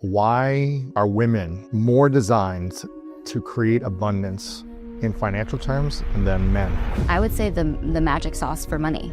Why are women more designed to create abundance in financial terms than men? I would say the magic sauce for money.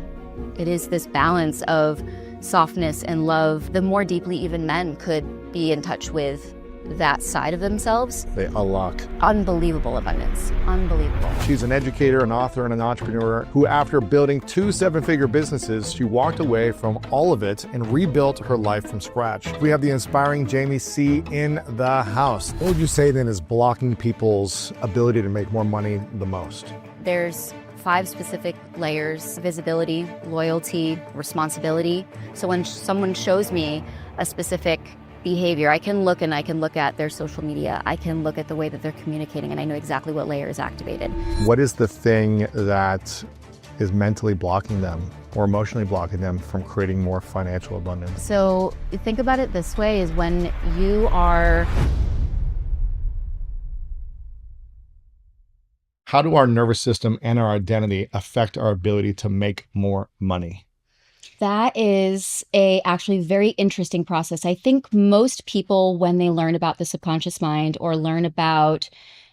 It is this balance of softness and love. The more deeply even men could be in touch with that side of themselves. They unlock unbelievable abundance. Unbelievable. She's an educator, an author, and an entrepreneur who, after building 2 7-figure businesses, she walked away from all of it and rebuilt her life from scratch. We have the inspiring Jamie C. in the house. What would you say then is blocking people's ability to make more money the most? There's 5 specific layers: visibility, loyalty, responsibility. So when someone shows me a specific behavior, I can look at their social media. I can look at the way that they're communicating, and I know exactly what layer is activated. What is the thing that is mentally blocking them or emotionally blocking them from creating more financial abundance? So think about it this way, is when you are... How do our nervous system and our identity affect our ability to make more money? That is a actually very interesting process. I think most people, when they learn about the subconscious mind or learn about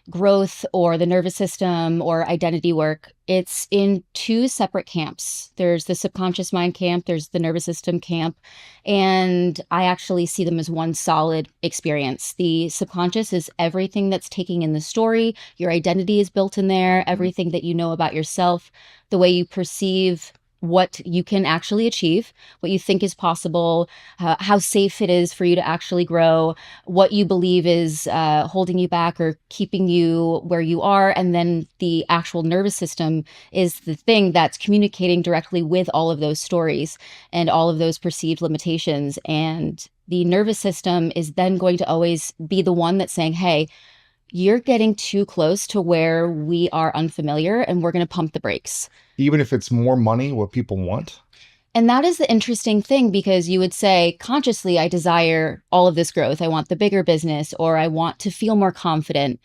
growth or the nervous system or identity work, it's in 2 separate camps. There's the subconscious mind camp, there's the nervous system camp, and I actually see them as one solid experience. The subconscious is everything that's taking in the story. Your identity is built in there, everything that you know about yourself, the way you perceive what you can actually achieve, what you think is possible, how safe it is for you to actually grow, what you believe is holding you back or keeping you where you are. And then the actual nervous system is the thing that's communicating directly with all of those stories and all of those perceived limitations. And the nervous system is then going to always be the one that's saying, hey, you're getting too close to where we are unfamiliar, and we're going to pump the brakes. Even if it's more money, what people want? And that is the interesting thing, because you would say, consciously, I desire all of this growth. I want the bigger business, or I want to feel more confident.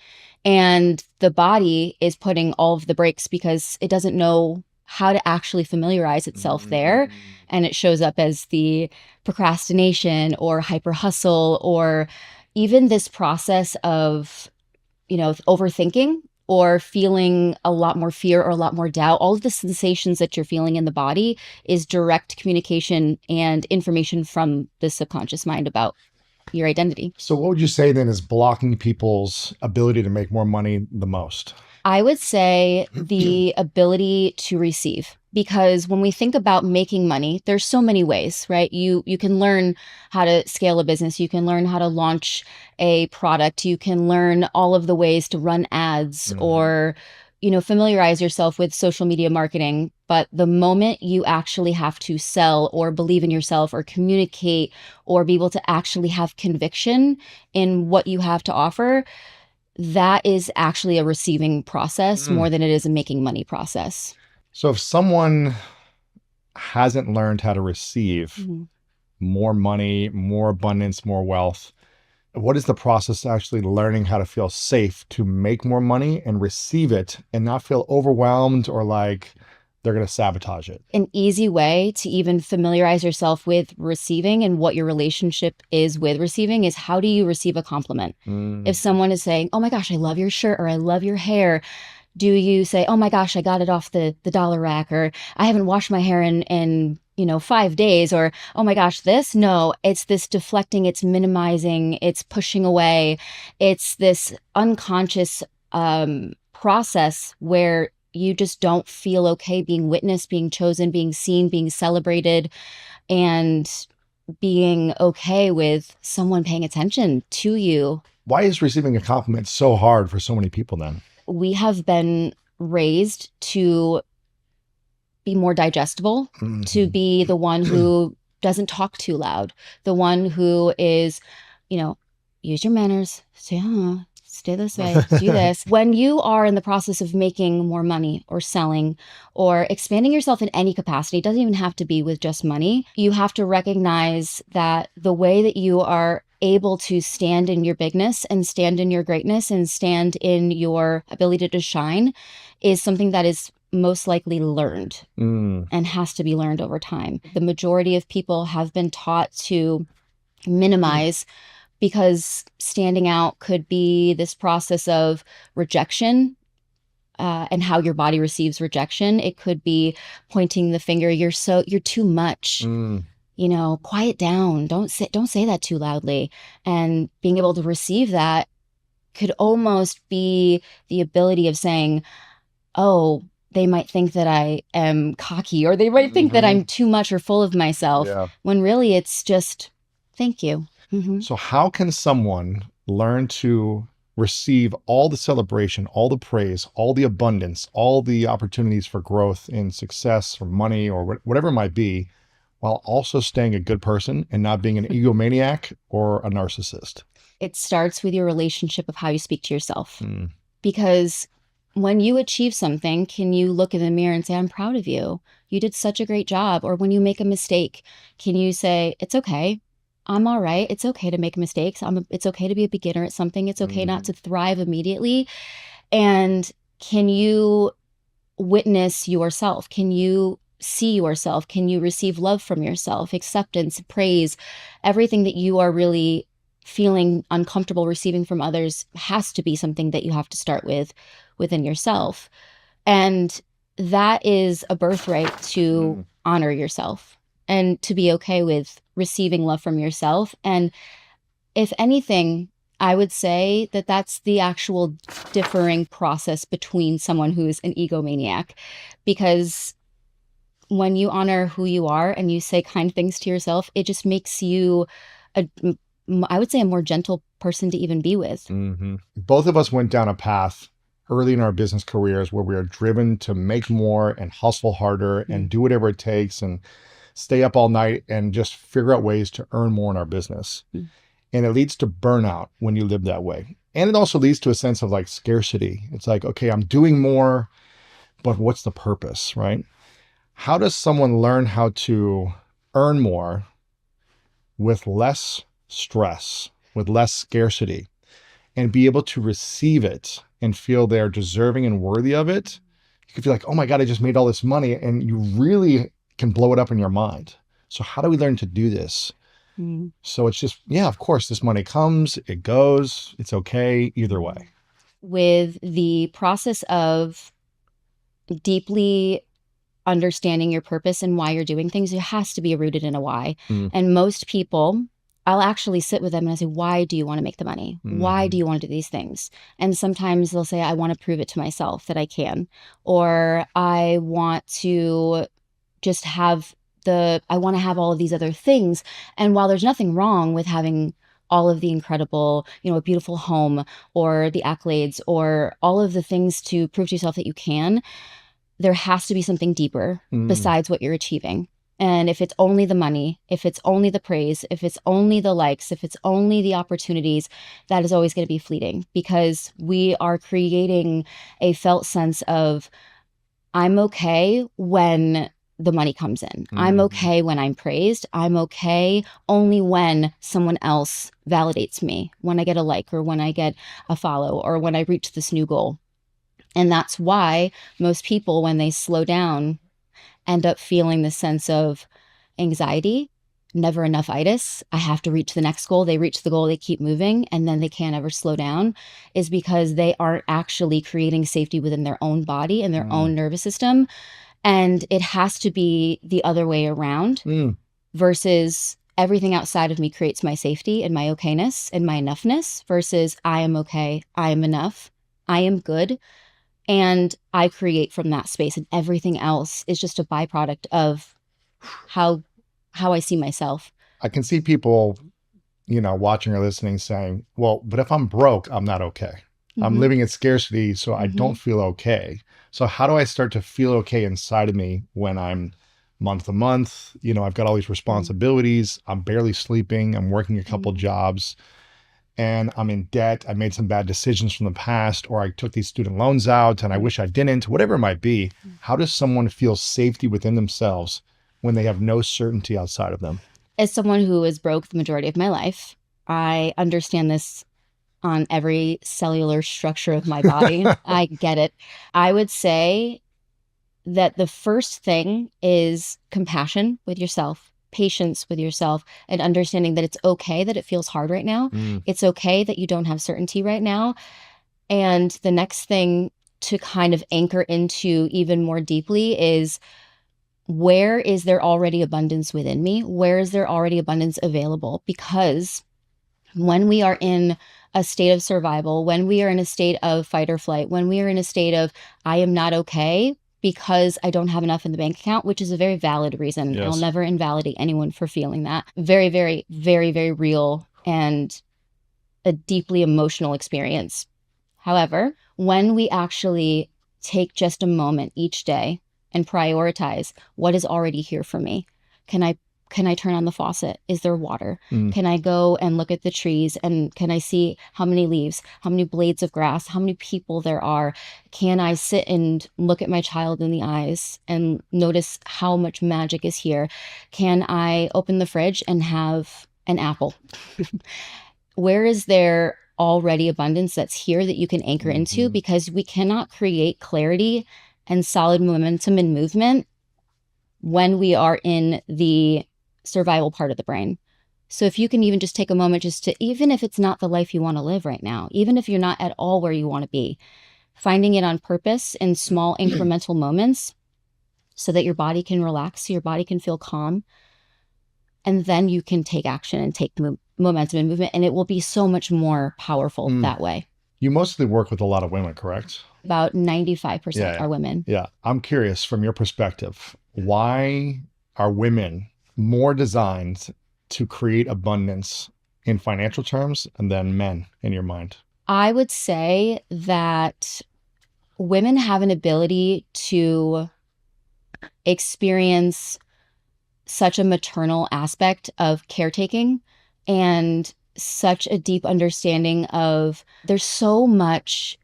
And the body is putting all of the brakes because it doesn't know how to actually familiarize itself there. And it shows up as the procrastination or hyper hustle, or even this process of overthinking or feeling a lot more fear or a lot more doubt. All of the sensations that you're feeling in the body is direct communication and information from the subconscious mind about your identity. So what would you say then is blocking people's ability to make more money the most? I would say the ability to receive. Because when we think about making money, there's so many ways, right? You can learn how to scale a business. You can learn how to launch a product. You can learn all of the ways to run ads or, familiarize yourself with social media marketing. But the moment you actually have to sell or believe in yourself or communicate or be able to actually have conviction in what you have to offer, that is actually a receiving process more than it is a making money process. So if someone hasn't learned how to receive more money, more abundance, more wealth, what is the process to actually learning how to feel safe to make more money and receive it and not feel overwhelmed or like they're going to sabotage it? An easy way to even familiarize yourself with receiving and what your relationship is with receiving is, how do you receive a compliment? If someone is saying, oh my gosh, I love your shirt, or I love your hair, do you say, oh my gosh, I got it off the dollar rack, or I haven't washed my hair in 5 days, or oh my gosh, this? No, it's this deflecting, it's minimizing, it's pushing away. It's this unconscious process where you just don't feel okay being witnessed, being chosen, being seen, being celebrated, and being okay with someone paying attention to you. Why is receiving a compliment so hard for so many people then? We have been raised to be more digestible, to be the one who doesn't talk too loud, the one who is, use your manners, say, stay this way, do this. When you are in the process of making more money or selling or expanding yourself in any capacity, it doesn't even have to be with just money. You have to recognize that the way that you are able to stand in your bigness and stand in your greatness and stand in your ability to shine is something that is most likely learned and has to be learned over time. The majority of people have been taught to minimize because standing out could be this process of rejection, and how your body receives rejection. It could be pointing the finger, you're too much. Quiet down. Don't say that too loudly. And being able to receive that could almost be the ability of saying, oh, they might think that I am cocky, or they might think that I'm too much or full of myself, when really it's just, thank you. So how can someone learn to receive all the celebration, all the praise, all the abundance, all the opportunities for growth in success or money or whatever it might be, while also staying a good person and not being an egomaniac or a narcissist? It starts with your relationship of how you speak to yourself. Because when you achieve something, can you look in the mirror and say, I'm proud of you. You did such a great job. Or when you make a mistake, can you say, it's okay. I'm all right. It's okay to make mistakes. It's okay to be a beginner at something. It's okay not to thrive immediately. And can you witness yourself? Can you see yourself? Can you receive love from yourself, acceptance, praise? Everything that you are really feeling uncomfortable receiving from others has to be something that you have to start with within yourself. And that is a birthright to honor yourself and to be okay with receiving love from yourself. And if anything, I would say that that's the actual differing process between someone who's an egomaniac, because when you honor who you are and you say kind things to yourself, it just makes you I would say a more gentle person to even be with. Both of us went down a path early in our business careers where we are driven to make more and hustle harder and do whatever it takes and stay up all night and just figure out ways to earn more in our business. And it leads to burnout when you live that way. And it also leads to a sense of like scarcity. It's like, okay, I'm doing more, but what's the purpose, right? How does someone learn how to earn more with less stress, with less scarcity, and be able to receive it and feel they're deserving and worthy of it? You could feel like, oh my God, I just made all this money, and you really can blow it up in your mind. So how do we learn to do this? So it's just, yeah, of course, this money comes, it goes, it's okay either way. With the process of deeply understanding your purpose and why you're doing things, it has to be rooted in a why. And most people, I'll actually sit with them and I say, why do you want to make the money? Why do you want to do these things? And sometimes they'll say, I want to prove it to myself that I can, or I want to just have I want to have all of these other things. And while there's nothing wrong with having all of the incredible, a beautiful home or the accolades or all of the things to prove to yourself that you can, there has to be something deeper besides what you're achieving. And if it's only the money, if it's only the praise, if it's only the likes, if it's only the opportunities, that is always going to be fleeting, because we are creating a felt sense of, I'm okay when the money comes in. I'm okay when I'm praised. I'm okay only when someone else validates me, when I get a like, or when I get a follow, or when I reach this new goal. And that's why most people, when they slow down, end up feeling this sense of anxiety, never enough-itis. I have to reach the next goal. They reach the goal, they keep moving, and then they can't ever slow down, is because they aren't actually creating safety within their own body and their own nervous system. And it has to be the other way around, versus everything outside of me creates my safety and my okayness and my enoughness, versus I am okay, I am enough, I am good. And I create from that space, and everything else is just a byproduct of how I see myself. I can see people, watching or listening saying, well, but if I'm broke, I'm not okay. I'm living in scarcity, so I don't feel okay. So how do I start to feel okay inside of me when I'm month to month? I've got all these responsibilities. I'm barely sleeping. I'm working a couple jobs, and I'm in debt. I made some bad decisions from the past, or I took these student loans out and I wish I didn't, whatever it might be. How does someone feel safety within themselves when they have no certainty outside of them? As someone who is broke the majority of my life, I understand this on every cellular structure of my body. I get it. I would say that the first thing is compassion with yourself, patience with yourself, and understanding that it's okay that it feels hard right now. It's okay that you don't have certainty right now. And the next thing to kind of anchor into even more deeply is, where is there already abundance within me? Where is there already abundance available? Because when we are in a state of survival, when we are in a state of fight or flight, when we are in a state of, I am not okay because I don't have enough in the bank account, which is a very valid reason. Yes. I'll never invalidate anyone for feeling that. Very, very, very, very real and a deeply emotional experience. However, when we actually take just a moment each day and prioritize what is already here for me, can I turn on the faucet? Is there water? Can I go and look at the trees, and can I see how many leaves, how many blades of grass, how many people there are? Can I sit and look at my child in the eyes and notice how much magic is here? Can I open the fridge and have an apple? Where is there already abundance that's here that you can anchor into? Because we cannot create clarity and solid momentum and movement when we are in the survival part of the brain. So if you can even just take a moment just to, even if it's not the life you want to live right now, even if you're not at all where you want to be, finding it on purpose in small incremental moments so that your body can relax, so your body can feel calm. And then you can take action and take momentum and movement, and it will be so much more powerful that way. You mostly work with a lot of women, correct? About 95% are women. Yeah. I'm curious, from your perspective, why are women more designed to create abundance in financial terms than men, in your mind? I would say that women have an ability to experience such a maternal aspect of caretaking and such a deep understanding of, there's so much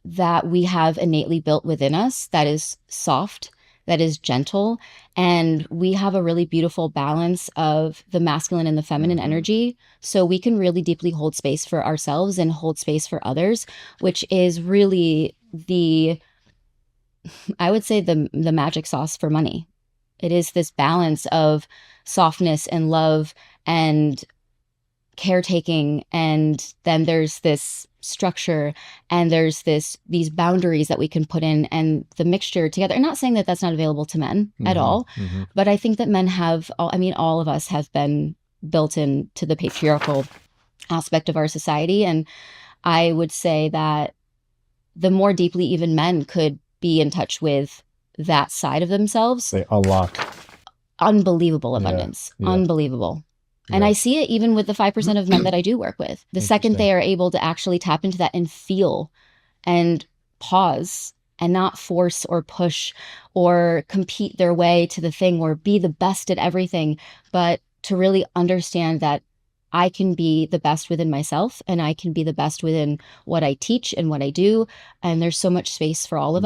that we have innately built within us that is soft, that is gentle, and we have a really beautiful balance of the masculine and the feminine energy. So we can really deeply hold space for ourselves and hold space for others, which is really I would say the magic sauce for money. It is this balance of softness and love and caretaking, and then there's this structure, and there's these boundaries that we can put in, and the mixture together. I'm not saying that that's not available to men at all, but I think that men have, all of us have been built into the patriarchal aspect of our society. And I would say that the more deeply even men could be in touch with that side of themselves, they unlock unbelievable abundance. Unbelievable. And I see it even with the 5% of men that I do work with. The second they are able to actually tap into that and feel and pause and not force or push or compete their way to the thing or be the best at everything, but to really understand that I can be the best within myself, and I can be the best within what I teach and what I do. And there's so much space for all of us.